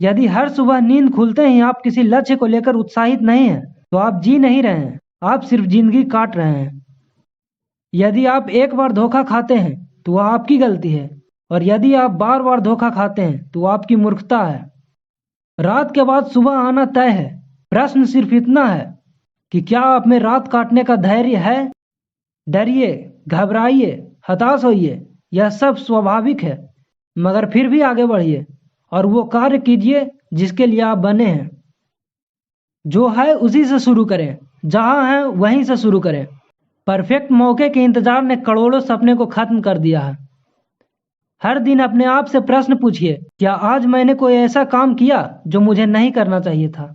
यदि हर सुबह नींद खुलते ही आप किसी लक्ष्य को लेकर उत्साहित नहीं हैं, तो आप जी नहीं रहे हैं, आप सिर्फ जिंदगी काट रहे हैं। यदि आप एक बार धोखा खाते हैं तो वह आपकी गलती है, और यदि आप बार बार धोखा खाते हैं तो आपकी मूर्खता है। रात के बाद सुबह आना तय है। प्रश्न सिर्फ इतना है कि क्या आप में रात काटने का धैर्य है। डरिए, घबराइए, हताश होइए, यह सब स्वाभाविक है, मगर फिर भी आगे बढ़िए और वो कार्य कीजिए जिसके लिए आप बने हैं। जो है उसी से शुरू करें, जहां है वहीं से शुरू करें। परफेक्ट मौके के इंतजार ने करोड़ों सपने को खत्म कर दिया है। हर दिन अपने आप से प्रश्न पूछिए, क्या आज मैंने कोई ऐसा काम किया जो मुझे नहीं करना चाहिए था।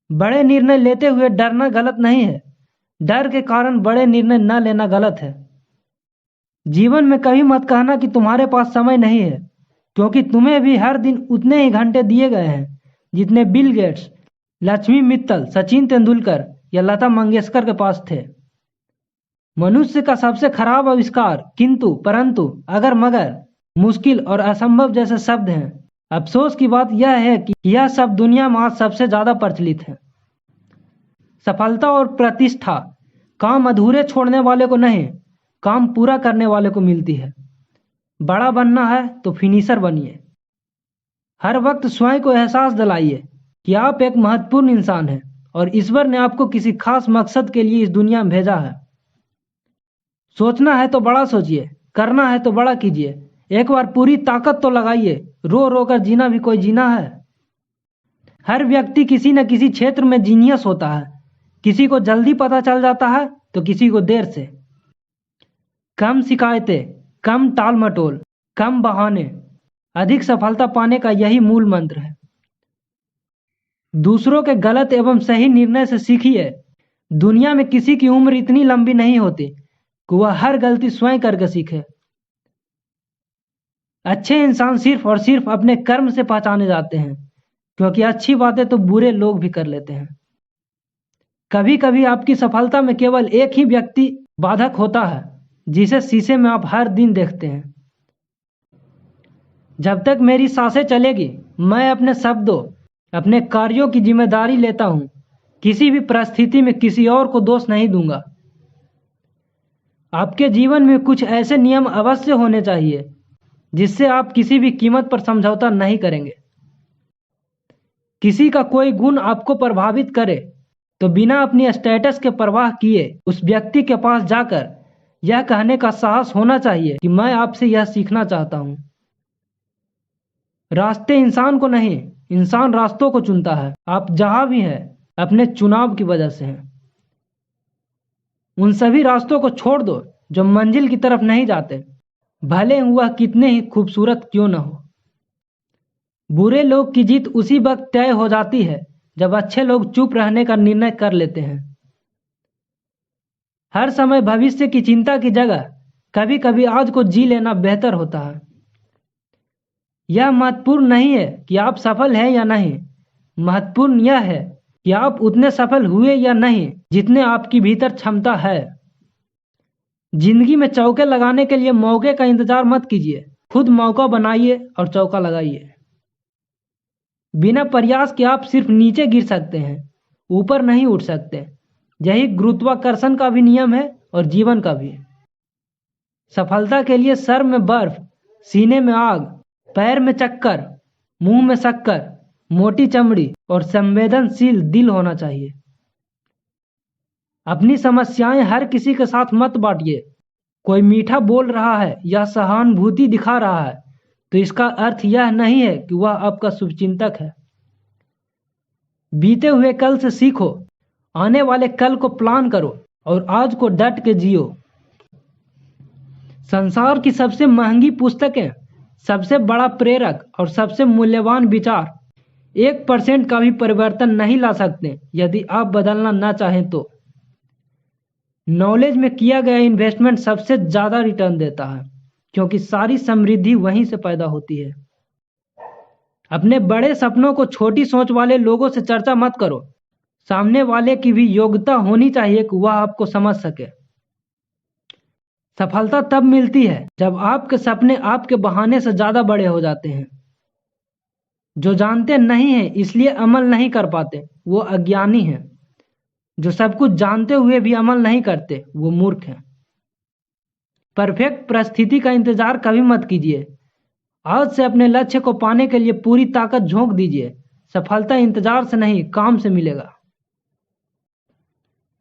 बड़े निर्णय लेते हुए डरना गलत नहीं है, डर के कारण बड़े निर्णय न लेना गलत है। जीवन में कभी मत कहना कि तुम्हारे पास समय नहीं है, क्योंकि तुम्हें भी हर दिन उतने ही घंटे दिए गए हैं जितने बिल गेट्स, लक्ष्मी मित्तल, सचिन तेंदुलकर या लता मंगेशकर के पास थे। मनुष्य का सबसे खराब आविष्कार किंतु, परंतु, अगर, मगर, मुश्किल और असंभव जैसे शब्द हैं। अफसोस की बात यह है कि यह सब दुनिया में आज सबसे ज्यादा प्रचलित है। सफलता और प्रतिष्ठा काम अधूरे छोड़ने वाले को नहीं, काम पूरा करने वाले को मिलती है। बड़ा बनना है तो फिनिशर बनिए। हर वक्त स्वयं को एहसास दिलाइए कि आप एक महत्वपूर्ण इंसान हैं और ईश्वर ने आपको किसी खास मकसद के लिए इस दुनिया में भेजा है। सोचना है तो बड़ा सोचिए, करना है तो बड़ा कीजिए। एक बार पूरी ताकत तो लगाइए। रो रो कर जीना भी कोई जीना है। हर व्यक्ति किसी न किसी क्षेत्र में जीनियस होता है। किसी को जल्दी पता चल जाता है तो किसी को देर से। कम शिकायतें, कम टाल मटोल, कम बहाने, अधिक सफलता पाने का यही मूल मंत्र है। दूसरों के गलत एवं सही निर्णय से सीखिए। दुनिया में किसी की उम्र इतनी लंबी नहीं होती कि वह हर गलती स्वयं करके सीखे। अच्छे इंसान सिर्फ और सिर्फ अपने कर्म से पहचाने जाते हैं, क्योंकि अच्छी बातें तो बुरे लोग भी कर लेते हैं। कभी कभी आपकी सफलता में केवल एक ही व्यक्ति बाधक होता है, जिसे शीशे में आप हर दिन देखते हैं। जब तक मेरी सांसें चलेगी, मैं अपने शब्दों, अपने कार्यों की जिम्मेदारी लेता हूं। किसी भी परिस्थिति में किसी और को दोष नहीं दूंगा। आपके जीवन में कुछ ऐसे नियम अवश्य होने चाहिए जिससे आप किसी भी कीमत पर समझौता नहीं करेंगे। किसी का कोई गुण आपको प्रभावित करे तो बिना अपनी स्टेटस के परवाह किए उस व्यक्ति के पास जाकर यह कहने का साहस होना चाहिए कि मैं आपसे यह सीखना चाहता हूं। रास्ते इंसान को नहीं, इंसान रास्तों को चुनता है। आप जहां भी हैं, अपने चुनाव की वजह से हैं। उन सभी रास्तों को छोड़ दो जो मंजिल की तरफ नहीं जाते, भले वह कितने ही खूबसूरत क्यों न हो। बुरे लोग की जीत उसी वक्त तय हो जाती है जब अच्छे लोग चुप रहने का निर्णय कर लेते हैं। हर समय भविष्य की चिंता की जगह कभी कभी आज को जी लेना बेहतर होता है। यह महत्वपूर्ण नहीं है कि आप सफल हैं या नहीं, महत्वपूर्ण यह है कि आप उतने सफल हुए या नहीं जितने आपकी भीतर क्षमता है। जिंदगी में चौके लगाने के लिए मौके का इंतजार मत कीजिए, खुद मौका बनाइए और चौका लगाइए। बिना प्रयास के आप सिर्फ नीचे गिर सकते हैं, ऊपर नहीं उठ सकते। यही गुरुत्वाकर्षण का भी नियम है और जीवन का भी। सफलता के लिए सर में बर्फ, सीने में आग, पैर में चक्कर, मुंह में शक्कर, मोटी चमड़ी और संवेदनशील दिल होना चाहिए। अपनी समस्याएं हर किसी के साथ मत बांटिए। कोई मीठा बोल रहा है या सहानुभूति दिखा रहा है तो इसका अर्थ यह नहीं है कि वह आपका शुभचिंतक है। बीते हुए कल से सीखो, आने वाले कल को प्लान करो और आज को डट के जियो। संसार की सबसे महंगी पुस्तकें, सबसे बड़ा प्रेरक और सबसे मूल्यवान विचार 1% का भी परिवर्तन नहीं ला सकते यदि आप बदलना ना चाहें तो। नॉलेज में किया गया इन्वेस्टमेंट सबसे ज्यादा रिटर्न देता है, क्योंकि सारी समृद्धि वहीं से पैदा होती है। अपने बड़े सपनों को छोटी सोच वाले लोगों से चर्चा मत करो। सामने वाले की भी योग्यता होनी चाहिए कि वह आपको समझ सके। सफलता तब मिलती है जब आपके सपने आपके बहाने से ज्यादा बड़े हो जाते हैं। जो जानते नहीं हैं इसलिए अमल नहीं कर पाते वो अज्ञानी हैं। जो सब कुछ जानते हुए भी अमल नहीं करते वो मूर्ख हैं। परफेक्ट परिस्थिति का इंतजार कभी मत कीजिए। आज से अपने लक्ष्य को पाने के लिए पूरी ताकत झोंक दीजिए। सफलता इंतजार से नहीं, काम से मिलेगा।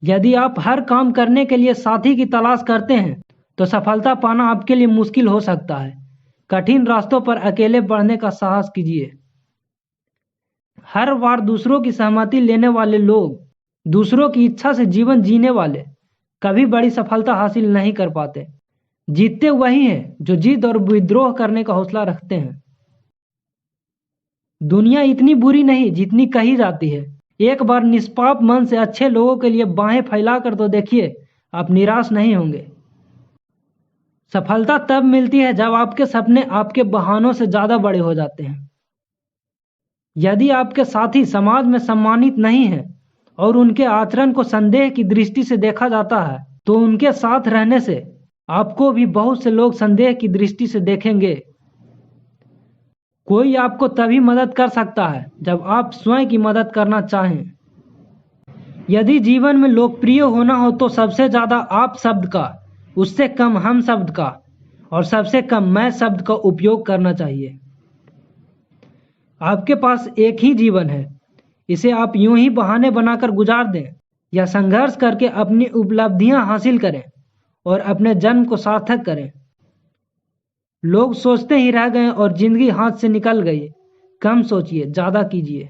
यदि आप हर काम करने के लिए साथी की तलाश करते हैं तो सफलता पाना आपके लिए मुश्किल हो सकता है। कठिन रास्तों पर अकेले बढ़ने का साहस कीजिए। हर बार दूसरों की सहमति लेने वाले लोग, दूसरों की इच्छा से जीवन जीने वाले कभी बड़ी सफलता हासिल नहीं कर पाते। जीतते वही हैं जो जीत और विद्रोह करने का हौसला रखते हैं। दुनिया इतनी बुरी नहीं जितनी कही जाती है। एक बार निष्पाप मन से अच्छे लोगों के लिए बाहें फैलाकर तो देखिए, आप निराश नहीं होंगे। सफलता तब मिलती है जब आपके सपने आपके बहानों से ज्यादा बड़े हो जाते हैं। यदि आपके साथी समाज में सम्मानित नहीं है और उनके आचरण को संदेह की दृष्टि से देखा जाता है तो उनके साथ रहने से आपको भी बहुत से लोग संदेह की दृष्टि से देखेंगे। कोई आपको तभी मदद कर सकता है जब आप स्वयं की मदद करना चाहें। यदि जीवन में लोकप्रिय होना हो तो सबसे ज्यादा आप शब्द का, उससे कम हम शब्द का और सबसे कम मैं शब्द का उपयोग करना चाहिए। आपके पास एक ही जीवन है, इसे आप यूं ही बहाने बनाकर गुजार दें या संघर्ष करके अपनी उपलब्धियां हासिल करें और अपने जन्म को सार्थक करें। लोग सोचते ही रह गए और जिंदगी हाथ से निकल गई। कम सोचिए, ज्यादा कीजिए।